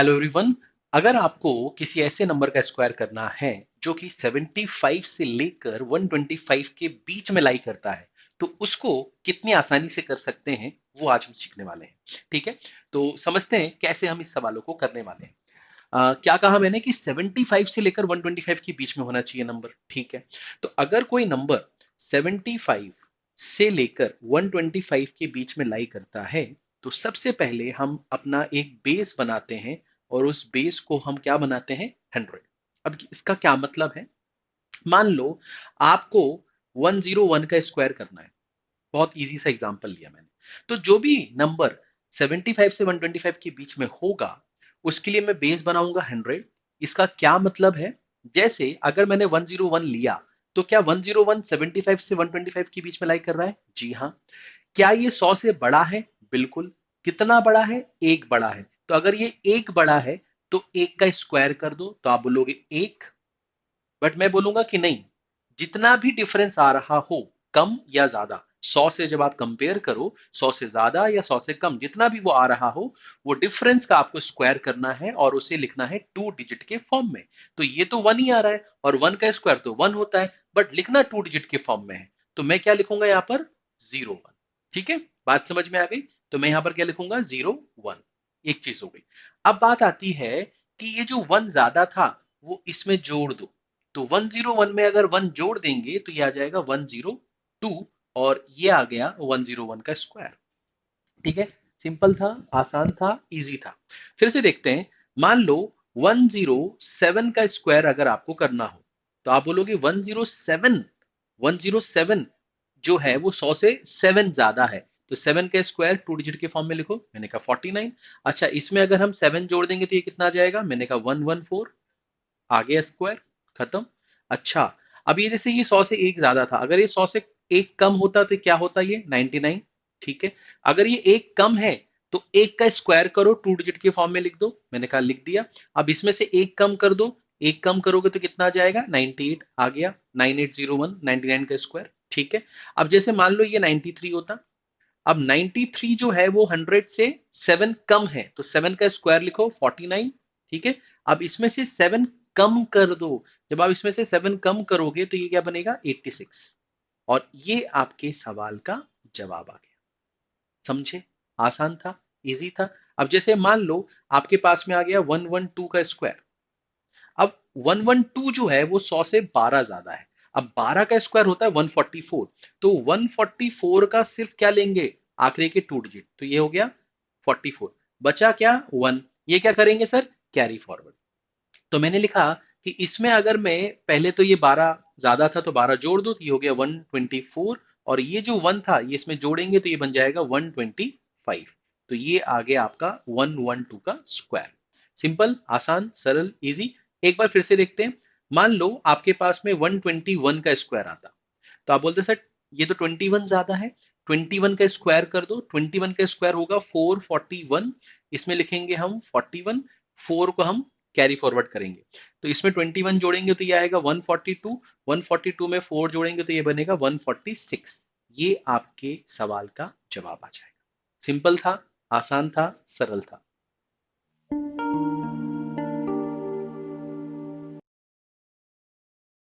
Hello everyone. अगर आपको किसी ऐसे नंबर का स्क्वायर करना है जो कि 75 से लेकर 125 के बीच में लाई करता है तो उसको कितनी आसानी से कर सकते हैं वो आज हम सीखने वाले हैं। ठीक है, तो समझते हैं कैसे हम इस सवालों को करने वाले हैं। क्या कहा मैंने कि 75 से लेकर 125 के बीच में होना चाहिए नंबर। ठीक है, तो अगर कोई नंबर 75 से लेकर 125 के बीच में लाई करता है तो सबसे पहले हम अपना एक बेस बनाते हैं और उस बेस को हम क्या बनाते हैं, 100। अब इसका क्या मतलब है, मान लो आपको 101 का स्क्वायर करना है। बहुत इजी सा एग्जांपल लिया मैंने। तो जो भी नंबर 75 से 125 के बीच में होगा उसके लिए मैं बेस बनाऊंगा 100। इसका क्या मतलब है, जैसे अगर मैंने 101 लिया तो क्या 101 75 से 125 के बीच में लाई कर रहा है? जी हाँ। क्या ये 100 से बड़ा है? बिल्कुल। कितना बड़ा है? एक बड़ा है। तो अगर ये एक बड़ा है तो एक का स्क्वायर कर दो, तो आप बोलोगे एक। बट मैं बोलूंगा कि नहीं, जितना भी डिफरेंस आ रहा हो, कम या ज्यादा, 100 से जब आप कंपेयर करो, 100 से ज्यादा या 100 से कम, जितना भी वो आ रहा हो, वो डिफरेंस का आपको स्क्वायर करना है और उसे लिखना है 2 डिजिट के फॉर्म में। तो ये तो 1 ही आ रहा है और 1 का स्क्वायर तो 1 होता है, बट लिखना 2 डिजिट के फॉर्म में है। तो मैं क्या लिखूंगा यहाँ पर? 01। ठीक है, बात समझ में आ गई? तो मैं यहाँ पर क्या लिखूंगा? 01। एक चीज हो गई। अब बात आती है कि ये जो 1 ज्यादा था वो इसमें जोड़ दो। तो 101 में अगर 1 जोड़ देंगे तो ये आ जाएगा 102 और ये आ गया 101 का स्क्वायर। ठीक है, सिंपल था, आसान था, इजी था। फिर से देखते हैं। मान लो 107 का स्क्वायर अगर आपको करना हो तो आप बोलोगे 107। 107 जो है वो 100 से 7 ज्यादा है, तो 7 का स्क्वायर 2 डिजिट के फॉर्म में लिखो। मैंने कहा 49। अच्छा, इसमें अगर हम 7 जोड़ देंगे तो ये कितना आ जाएगा? मैंने कहा 114। आ गया स्क्वायर, खत्म। अच्छा, अब ये जैसे ये 100 से एक ज्यादा था, अगर ये 100 से एक कम होता तो क्या होता? ये 99। ठीक है, अगर ये एक कम है तो एक का स्क्वायर करो, 2 डिजिट के फॉर्म में लिख दो। मैंने कहा लिख दिया। अब इसमें से एक कम कर दो, एक कम करोगे तो कितना आ जाएगा? 98 आ गया। 9801, 99 का स्क्वायर। ठीक है, अब जैसे मान लो ये 93 होता। अब 93 जो है वो 100 से 7 कम है, तो 7 का स्क्वायर लिखो 49। ठीक है, अब इसमें से 7 कम कर दो। जब आप इसमें से 7 कम करोगे तो ये क्या बनेगा? 86। और ये आपके सवाल का जवाब आ गया। समझे? आसान था, इजी था। अब जैसे मान लो आपके पास में आ गया 112 का स्क्वायर। अब 112 जो है वो 100 से 12 ज्यादा है। अब 12 का स्क्वायर होता है 144। तो 144 का सिर्फ क्या लेंगे? आखिरी के 2 डिजिट, तो ये हो गया 44। बचा क्या? 1। ये क्या करेंगे सर? Carry forward. तो मैंने लिखा कि इसमें अगर मैं पहले तो ये 12 ज्यादा था तो 12 जोड़ दो तो ये हो गया 124, और ये जो 1 था ये इसमें जोड़ेंगे तो ये बन जाएगा 125। तो ये आ गया आपका 112 का स्क्वायर। सिंपल, आसान, सरल, इजी। एक बार फिर से देखते हैं। मान लो आपके पास में 121 का स्क्वायर आता, तो आप बोलते सर ये तो 21 ज्यादा है। 21 का स्क्वायर कर दो। 21 का स्क्वायर होगा 441। इसमें लिखेंगे हम 41। 4 को हम कैरी फॉरवर्ड करेंगे, तो इसमें 21 जोड़ेंगे तो ये आएगा 142। 142 में 4 जोड़ेंगे तो ये बनेगा 146। ये आपके सवाल का जवाब आ जाएगा। सिंपल था, आसान था, सरल था।